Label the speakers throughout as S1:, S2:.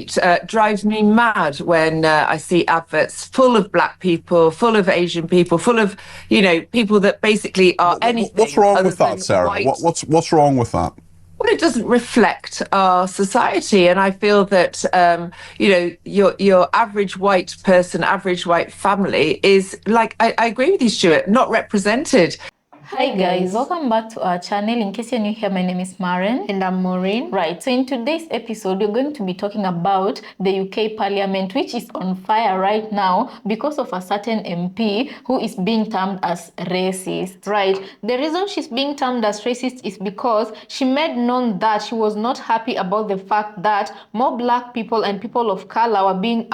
S1: It drives me mad when I see adverts full of black people, full of Asian people, full of, people that basically are anything.
S2: What's wrong with that, Sarah? What's wrong with that?
S1: Well, it doesn't reflect our society, and I feel that your average white person, average white family is like I agree with you, Stuart, not represented.
S3: Hi guys, welcome back to our channel. In case you're new here, my name is Maren.
S4: And I'm Maureen.
S3: Right, so in today's episode, we're going to be talking about the UK Parliament, which is on fire right now because of a certain MP who is being termed as racist. Right, the reason she's being termed as racist is because she made known that she was not happy about the fact that more black people and people of color were being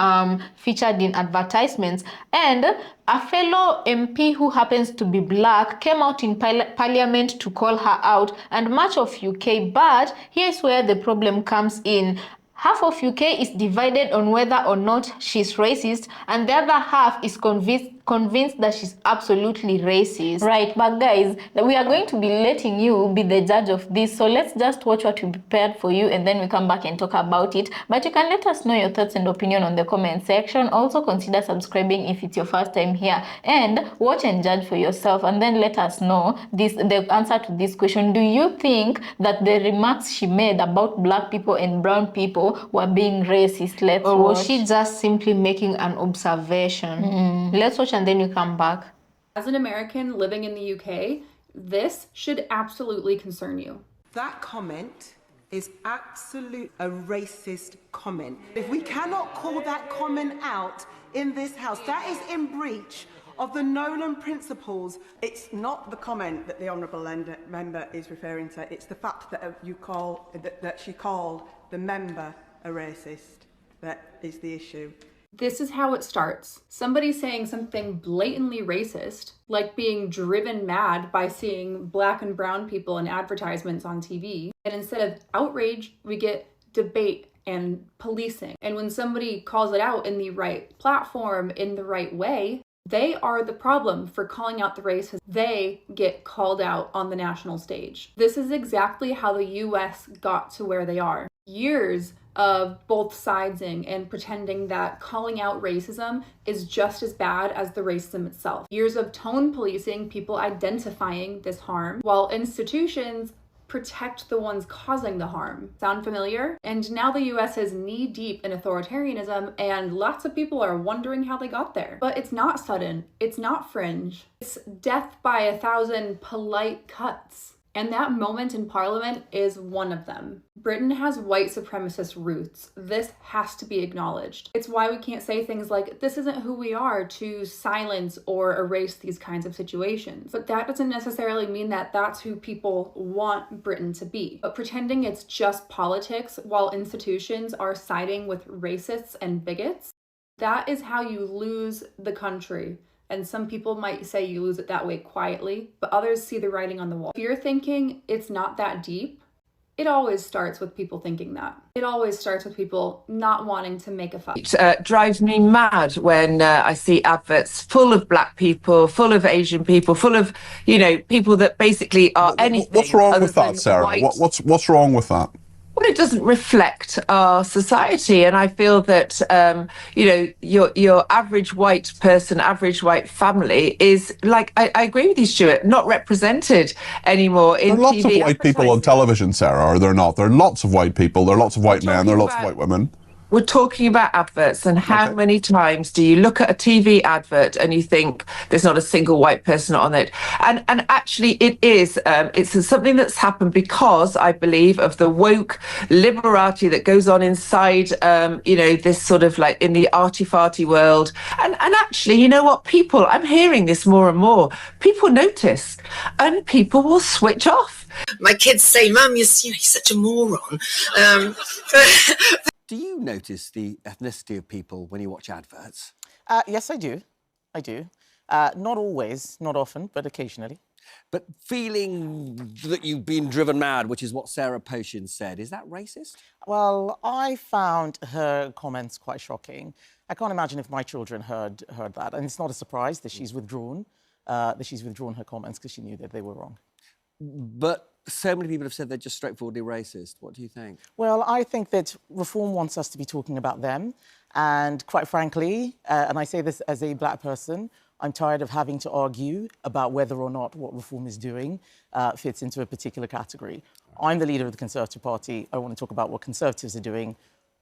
S3: featured in advertisements, and a fellow MP who happens to be black came out in Parliament to call her out, and much of UK. But here's where the problem comes in. Half of UK is divided on whether or not she's racist, and the other half is convinced that she's absolutely racist. Right, but guys, we are going to be letting you be the judge of this, so let's just watch what we prepared for you and then we come back and talk about it. But you can let us know your thoughts and opinion on the comment section. Also consider subscribing if it's your first time here, and watch and judge for yourself, and then let us know the answer to this question. Do you think that the remarks she made about black people and brown people were being racist?
S4: Or was she just simply making an observation? Let's watch and then you come back.
S5: As an American living in the UK, this should absolutely concern you.
S6: That comment is a racist comment. If we cannot call that comment out in this house, that is in breach of the Nolan principles.
S7: It's not the comment that the honourable member is referring to, it's the fact that that she called the member a racist that is the issue.
S5: This is how it starts. Somebody saying something blatantly racist, like being driven mad by seeing black and brown people in advertisements on TV. And instead of outrage, we get debate and policing. And when somebody calls it out in the right platform, in the right way, they are the problem for calling out the race. They get called out on the national stage. This is exactly how the US got to where they are. Years of both sidesing and pretending that calling out racism is just as bad as the racism itself. Years of tone policing, people identifying this harm, while institutions protect the ones causing the harm. Sound familiar? And now the US is knee-deep in authoritarianism, and lots of people are wondering how they got there. But it's not sudden, it's not fringe. It's death by 1,000 polite cuts. And that moment in Parliament is one of them. Britain has white supremacist roots. This has to be acknowledged. It's why we can't say things like, this isn't who we are, to silence or erase these kinds of situations. But that doesn't necessarily mean that that's who people want Britain to be. But pretending it's just politics while institutions are siding with racists and bigots, that is how you lose the country. And some people might say you lose it that way quietly, but others see the writing on the wall. If you're thinking it's not that deep, it always starts with people thinking that. It always starts with people not wanting to make a fuss.
S1: It drives me mad when I see adverts full of black people, full of Asian people, full of, people that basically are anything.
S2: What's wrong with that, Sarah? What's wrong with that?
S1: Well, it doesn't reflect our society, and I feel that your average white person, average white family is like I agree with you, Stuart, not represented anymore in TV.
S2: There are lots of white people on television, Sarah, or they're not. There are lots of white people. There are lots of white men. There are lots of white women.
S1: We're talking about adverts, and how many times do you look at a TV advert and you think there's not a single white person on it? And actually it is. It's something that's happened because I believe of the woke liberati that goes on inside, this sort of like in the arty-farty world. And actually, you know what, people, I'm hearing this more and more. People notice and people will switch off.
S8: My kids say, Mum, you're such a moron.
S9: Do you notice the ethnicity of people when you watch adverts?
S10: Yes, I do. Not always, not often, but occasionally.
S9: But feeling that you've been driven mad, which is what Sarah Poshin said, is that racist?
S10: Well, I found her comments quite shocking. I can't imagine if my children heard that, and it's not a surprise that she's withdrawn her comments because she knew that they were wrong.
S9: But so many people have said they're just straightforwardly racist. What do you think?
S10: Well, I think that Reform wants us to be talking about them. And quite frankly, and I say this as a black person, I'm tired of having to argue about whether or not what Reform is doing fits into a particular category. I'm the leader of the Conservative Party. I want to talk about what Conservatives are doing,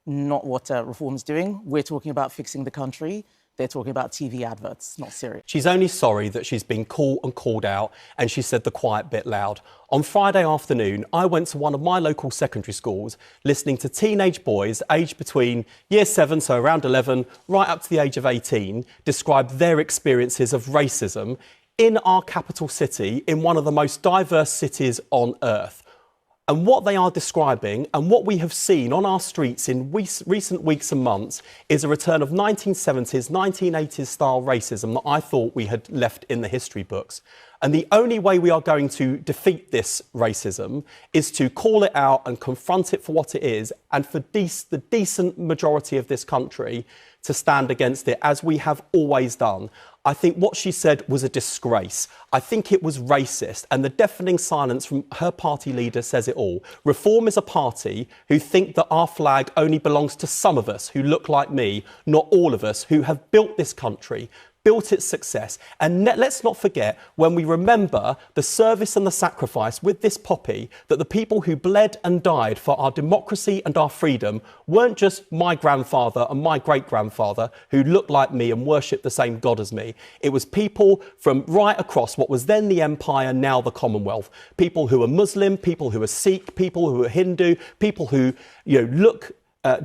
S10: not what Reform is doing. We're talking about fixing the country. They're talking about TV adverts, not serious.
S11: She's only sorry that she's been caught and called out, and she said the quiet bit loud. On Friday afternoon, I went to one of my local secondary schools, listening to teenage boys aged between year 7, so around 11, right up to the age of 18, describe their experiences of racism in our capital city, in one of the most diverse cities on earth. And what they are describing and what we have seen on our streets in recent weeks and months is a return of 1970s, 1980s style racism that I thought we had left in the history books. And the only way we are going to defeat this racism is to call it out and confront it for what it is, and for the decent majority of this country to stand against it, as we have always done. I think what she said was a disgrace. I think it was racist, and the deafening silence from her party leader says it all. Reform is a party who think that our flag only belongs to some of us who look like me, not all of us who have built this country, built its success. And let's not forget, when we remember the service and the sacrifice with this poppy, that the people who bled and died for our democracy and our freedom weren't just my grandfather and my great-grandfather who looked like me and worshipped the same God as me. It was people from right across what was then the Empire, now the Commonwealth. People who are Muslim, people who are Sikh, people who are Hindu, people who, look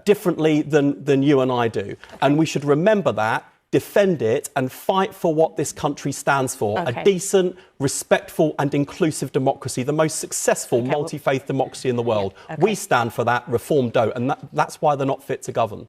S11: differently than you and I do. And we should remember that, defend it, and fight for what this country stands for. A decent, respectful and inclusive democracy, the most successful multi-faith democracy in the world. We stand for that, Reform don't, and that's why they're not fit to govern.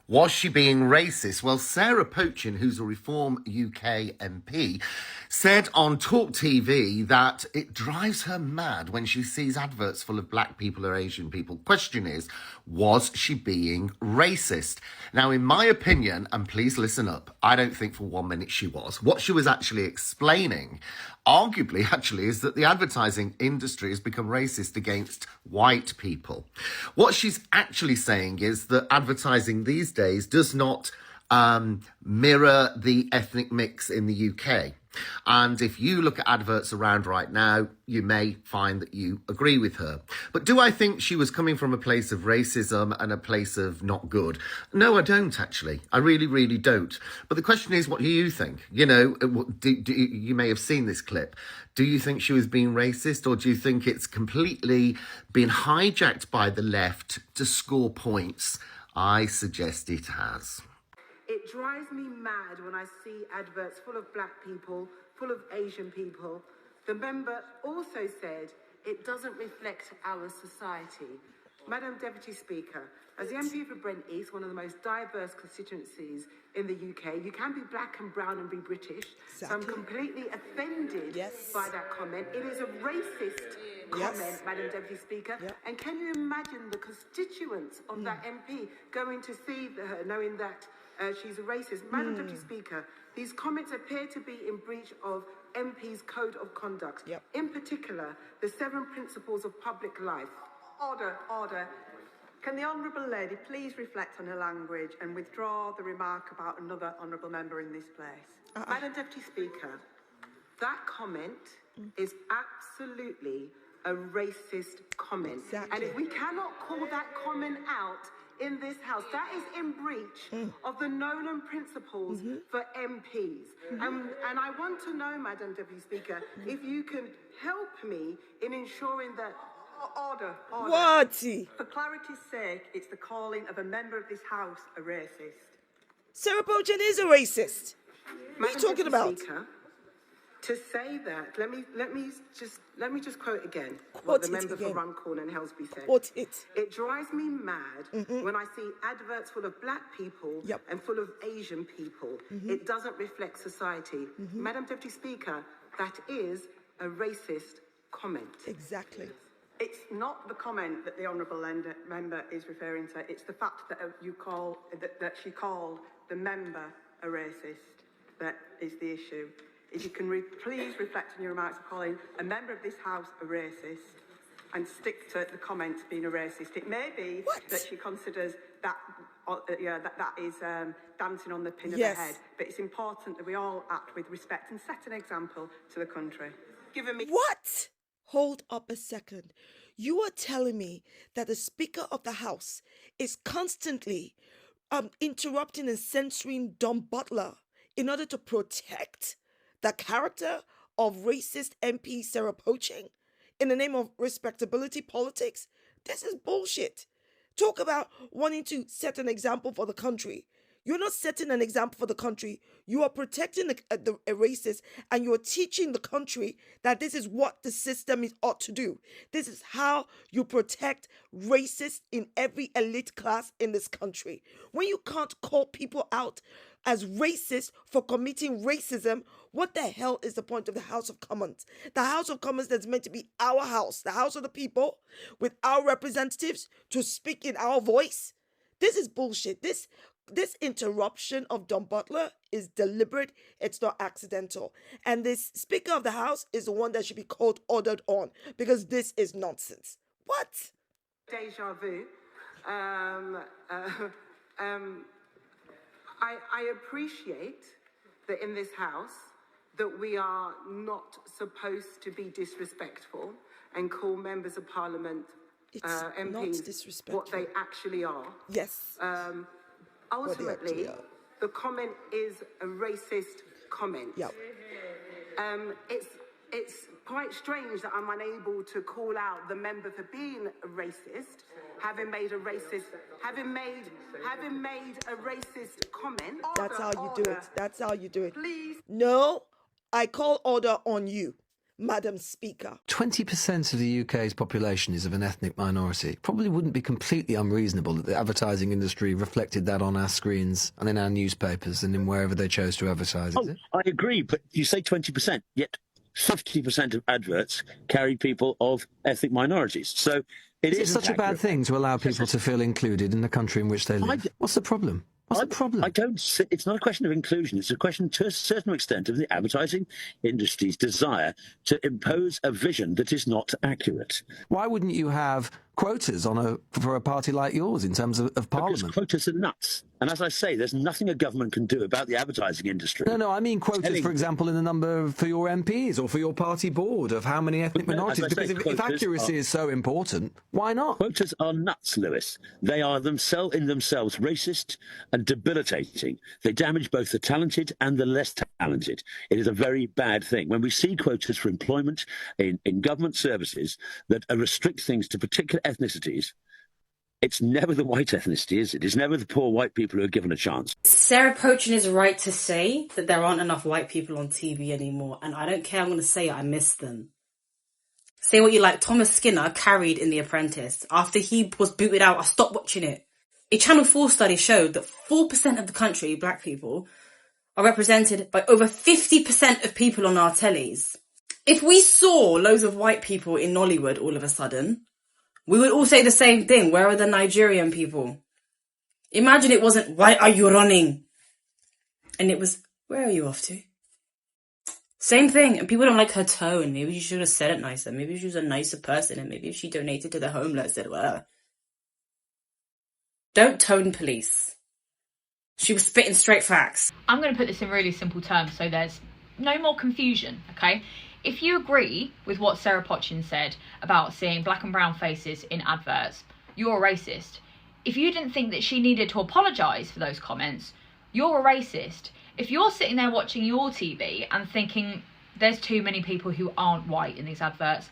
S12: Was she being racist? Well, Sarah Pochin, who's a Reform UK MP, said on Talk TV that it drives her mad when she sees adverts full of black people or Asian people. Question is, was she being racist? Now, in my opinion, and please listen up, I don't think for 1 minute she was. What she was actually explaining, arguably, is that the advertising industry has become racist against white people. What she's actually saying is that advertising these days does not mirror the ethnic mix in the UK. And if you look at adverts around right now, you may find that you agree with her. But do I think she was coming from a place of racism and a place of not good? No, I don't, actually. I really, really don't. But the question is, what do you think? You may have seen this clip. Do you think she was being racist, or do you think it's completely been hijacked by the left to score points? I suggest it has.
S6: It drives me mad when I see adverts full of black people, full of Asian people. The member also said it doesn't reflect our society. Madam Deputy Speaker, as the MP for Brent East, one of the most diverse constituencies in the UK, you can be black and brown and be British. So I'm completely offended by that comment. It is a racist comment, Madam Deputy Speaker. And can you imagine the constituents of that MP going to see her knowing that she's a racist? Madam Deputy Speaker, these comments appear to be in breach of MP's Code of Conduct. In particular, the 7 principles of public life.
S7: Order, order. Can the Honourable Lady please reflect on her language and withdraw the remark about another Honourable Member in this place?
S6: Madam Deputy Speaker, that comment is absolutely a racist comment. And if we cannot call that comment out in this House, that is in breach of the Nolan principles for MPs. And I want to know, Madam Deputy Speaker, if you can help me in ensuring that...
S7: Order, order.
S13: What?
S7: For clarity's sake, it's the calling of a member of this House a racist.
S13: Sarah Pochin is a racist. What are you talking about?
S6: Speaker, to say that, let me just quote again what the member for Runcorn and Helsby said.
S13: Quote it.
S6: It drives me mad when I see adverts full of black people and full of Asian people. It doesn't reflect society. Madam Deputy Speaker, that is a racist comment.
S13: Exactly.
S7: It's not the comment that the Honourable Member is referring to. It's the fact that that she called the member a racist that is the issue. If you can please reflect on your remarks of calling a member of this House a racist. and stick to the comment being a racist. It may be that she considers that that is dancing on the pin of the head, but it's important that we all act with respect and set an example to the country.
S13: What? Hold up a second. You are telling me that the Speaker of the House is constantly interrupting and censoring Don Butler in order to protect the character of racist MP Sarah Poching in the name of respectability politics? This is bullshit. Talk about wanting to set an example for the country. You're not setting an example for the country. You are protecting a racist, and you are teaching the country that this is what the system ought to do. This is how you protect racists in every elite class in this country. When you can't call people out as racist for committing racism, what the hell is the point of the House of Commons? The House of Commons that's meant to be our house, the house of the people, with our representatives to speak in our voice. This is bullshit. This interruption of Don Butler is deliberate. It's not accidental. And this Speaker of the House is the one that should be called ordered on, because this is nonsense. What?
S6: Deja vu. I appreciate that in this house that we are not supposed to be disrespectful and call members of Parliament, MPs, what they actually are.
S13: Yes.
S6: Ultimately, the comment is a racist comment.
S13: Yep.
S6: It's quite strange that I'm unable to call out the member for being a racist, having made a racist comment.
S13: That's how you do it. That's how you do it.
S6: Please.
S13: No, I call order on you, Madam Speaker.
S14: 20% of the UK's population is of an ethnic minority. It probably wouldn't be completely unreasonable that the advertising industry reflected that on our screens and in our newspapers and in wherever they chose to advertise.
S15: Oh, I agree, but you say 20%, yet 50% of adverts carry people of ethnic minorities. So
S14: is it such a bad thing to allow people to feel included in the country in which they live? What's the problem? What's the problem?
S15: It's not a question of inclusion. It's a question, to a certain extent, of the advertising industry's desire to impose a vision that is not accurate.
S14: Why wouldn't you have quotas for a party like yours in terms of Parliament?
S15: Because quotas are nuts. And as I say, there's nothing a government can do about the advertising industry.
S14: No, I mean quotas, for example, in the number for your MPs or for your party board of how many ethnic minorities. Because if accuracy is so important, why not?
S15: Quotas are nuts, Lewis. They are in themselves racist and debilitating. They damage both the talented and the less talented. It is a very bad thing. When we see quotas for employment in government services that restrict things to particular ethnicities, it's never the white ethnicity, is it? It's never the poor white people who are given a chance.
S16: Sarah Poching is right to say that there aren't enough white people on TV anymore, and I don't care, I'm going to say it, I miss them. Say what you like, Thomas Skinner carried in The Apprentice. After he was booted out, I stopped watching it. A Channel 4 study showed that 4% of the country, black people, are represented by over 50% of people on our tellies. If we saw loads of white people in Nollywood all of a sudden, we would all say the same thing. Where are the Nigerian people? Imagine it wasn't, why are you running? And it was, where are you off to? Same thing. And people don't like her tone. Maybe she should have said it nicer. Maybe she was a nicer person. And maybe if she donated to the homeless, said, well, don't tone police. She was spitting straight facts.
S17: I'm going to put this in really simple terms so there's no more confusion, okay? If you agree with what Sarah Poching said about seeing black and brown faces in adverts, you're a racist. If you didn't think that she needed to apologise for those comments, you're a racist. If you're sitting there watching your TV and thinking there's too many people who aren't white in these adverts,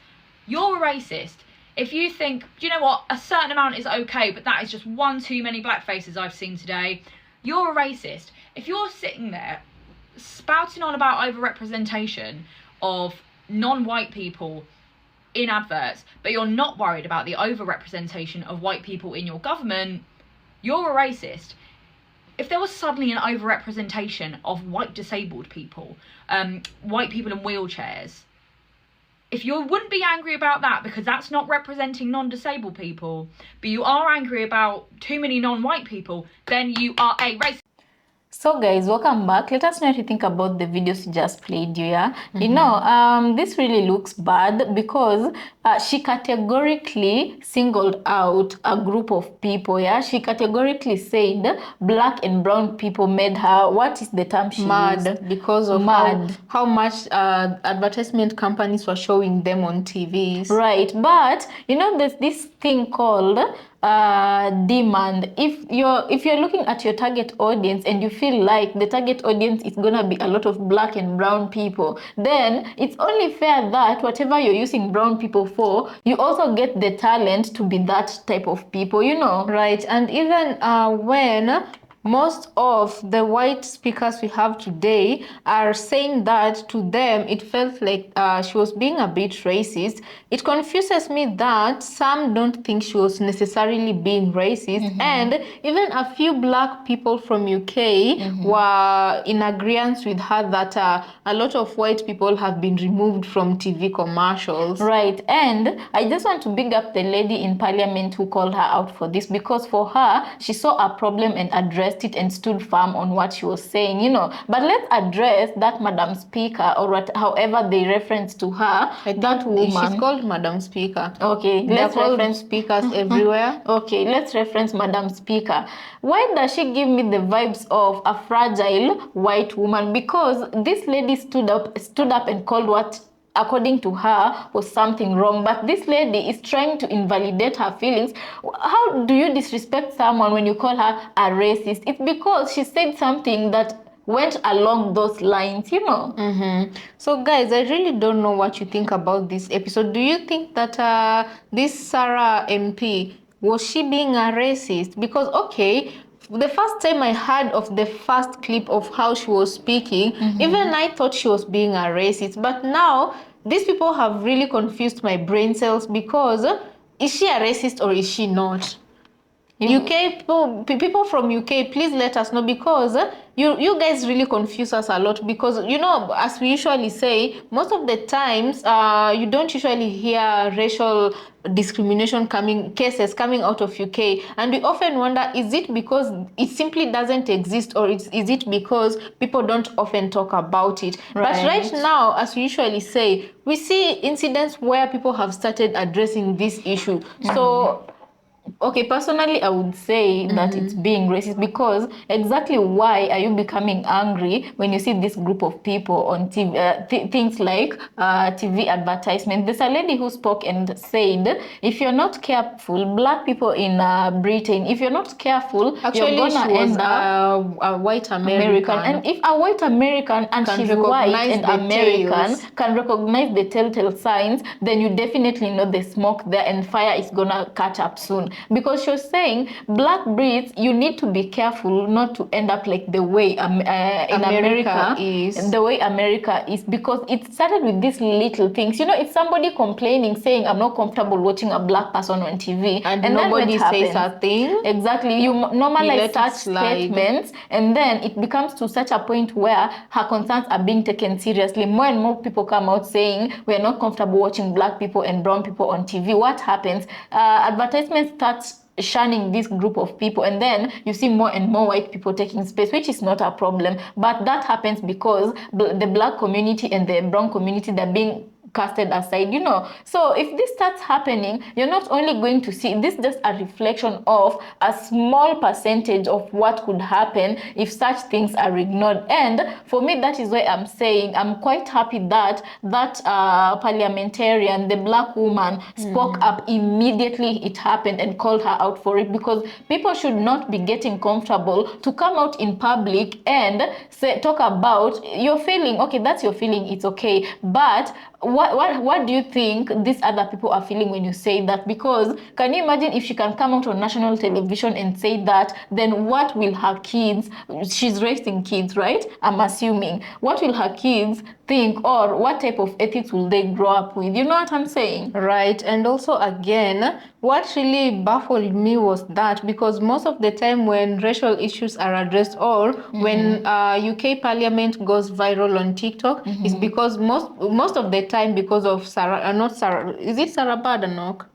S17: you're a racist. If you think, do you know what, a certain amount is okay, but that is just one too many black faces I've seen today, you're a racist. If you're sitting there spouting on about overrepresentation of non-white people in adverts, but you're not worried about the overrepresentation of white people in your government, you're a racist. If there was suddenly an overrepresentation of white disabled people, white people in wheelchairs, if you wouldn't be angry about that because that's not representing non-disabled people, but you are angry about too many non-white people, then you are a racist.
S3: So guys, welcome back. Let us know what you think about the videos you just played you, yeah? You know, this really looks bad because she categorically singled out a group of people, yeah? She categorically said black and brown people made her, what is the term she
S4: Mad
S3: used?
S4: because of how much advertisement companies were showing them on TVs.
S3: Right, but you know, there's this thing called demand. If you're looking at your target audience and you feel like the target audience is gonna be a lot of black and brown people, then it's only fair that whatever you're using brown people for, you also get the talent to be that type of people, you know.
S4: Right, and even when most of the white speakers we have today are saying that to them it felt like she was being a bit racist. It confuses me that some don't think she was necessarily being racist, and even a few black people from UK were in agreement with her that a lot of white people have been removed from TV commercials.
S3: Right, and I just want to big up the lady in Parliament who called her out for this, because for her, she saw a problem and addressed it and stood firm on what she was saying, you know. But let's address that Madam Speaker, or however they reference to her, that woman.
S4: She's called Madam Speaker.
S3: Okay,
S4: let's reference speakers everywhere.
S3: Okay, let's reference Madam Speaker. Why does she give me the vibes of a fragile white woman? Because this lady stood up and called what, according to her, was something wrong, but this lady is trying to invalidate her feelings. How do you disrespect someone when you call her a racist? It's because she said something that went along those lines, you know.
S4: So guys, I really don't know what you think about this episode. Do you think that this Sarah MP, was she being a racist? Because okay, the first time I heard of the first clip of how she was speaking, even I thought she was being a racist. But now, these people have really confused my brain cells, because is she a racist or is she not? UK people from UK, please let us know, because you guys really confuse us a lot. Because you know, as we usually say, most of the times you don't usually hear racial discrimination cases coming out of UK, and we often wonder, is it because it simply doesn't exist, or is it because people don't often talk about it? But right now, as we usually say, we see incidents where people have started addressing this issue. So okay, personally, I would say that it's being racist, because exactly why are you becoming angry when you see this group of people on TV, things like TV advertisement? There's a lady who spoke and said, if you're not careful, black people in Britain, if you're not careful, actually,
S3: you're gonna end
S4: up a white American.
S3: And if a white American, and she's white and American, can recognize the telltale signs, then you definitely know the smoke there and fire is gonna catch up soon. Because she was saying, black Brits, you need to be careful not to end up like the way in America is. The way America is, because it started with these little things. You know, it's somebody complaining, saying, I'm not comfortable watching a black person on TV.
S4: And nobody says a thing.
S3: Exactly. You normalize such statements, and then it becomes to such a point where her concerns are being taken seriously. More and more people come out saying, we're not comfortable watching black people and brown people on TV. What happens? Advertisements starts shunning this group of people, and then you see more and more white people taking space, which is not a problem, but that happens because the black community and the brown community, they're being casted aside, you know. So if this starts happening, you're not only going to see this, just a reflection of a small percentage of what could happen if such things are ignored. And for me, that is why I'm saying I'm quite happy that parliamentarian, the black woman, spoke up immediately it happened and called her out for it, because people should not be getting comfortable to come out in public and talk about your feeling. Okay, that's your feeling, it's okay, but what do you think these other people are feeling when you say that? Because can you imagine if she can come out on national television and say that, then what will her kids, she's raising kids, right? I'm assuming. What will her kids think, or what type of ethics will they grow up with? You know what I'm saying?
S4: Right. And also, again, what really baffled me was that, because most of the time when racial issues are addressed, or when UK Parliament goes viral on TikTok, is because most of the time because of is it Sarah Badenoch?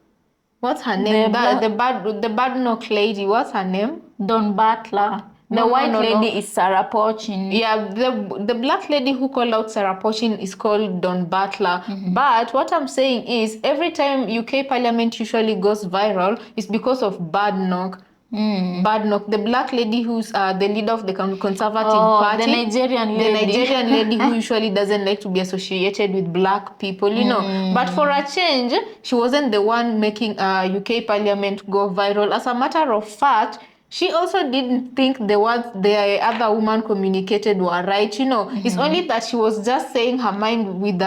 S4: What's her name? The Badenoch lady, what's her name?
S3: Don Butler. The white lady is Sarah Pochin.
S4: Yeah, the black lady who called out Sarah Pochin is called Dawn Butler. But what I'm saying is, every time UK Parliament usually goes viral, it's because of Bad Knock. Bad Knock, the black lady who's the leader of the Conservative Party,
S3: the Nigerian
S4: lady who usually doesn't like to be associated with black people, you know. But for a change, she wasn't the one making UK Parliament go viral. As a matter of fact, she also didn't think the words the other woman communicated were right, you know. It's only that she was just saying her mind with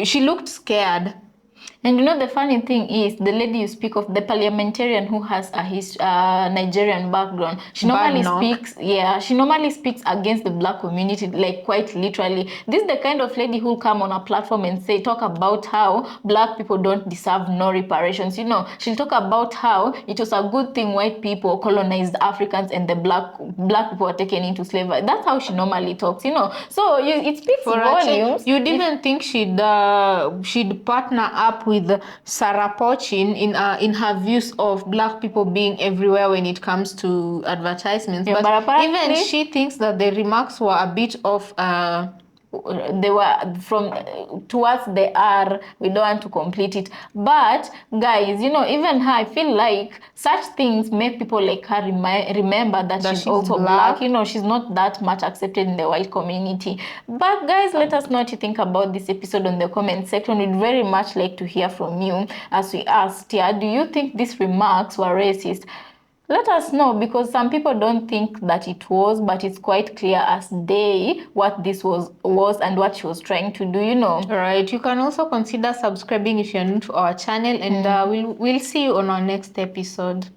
S4: she looked scared.
S3: And you know, the funny thing is, the lady you speak of, the parliamentarian who has a Nigerian background, she normally speaks against the black community, like quite literally. This is the kind of lady who'll come on a platform and talk about how black people don't deserve no reparations. You know, she'll talk about how it was a good thing white people colonized Africans and the black people were taken into slavery. That's how she normally talks, you know. So it speaks volumes.
S4: You'd even think she'd partner up with Sarah Pochin in her views of black people being everywhere when it comes to advertisements.
S3: Yeah,
S4: but even she thinks that the remarks were a bit of
S3: they were from towards the R. We don't want to complete it, but guys, you know, even her, I feel like such things make people like her remember that she's also black. You know, she's not that much accepted in the white community. But guys, let us know what you think about this episode on the comment section. We'd very much like to hear from you. As we asked here, do you think these remarks were racist? Let us know, because some people don't think that it was, but it's quite clear as day what this was and what she was trying to do, you know.
S4: All right, you can also consider subscribing if you're new to our channel, and we'll see you on our next episode.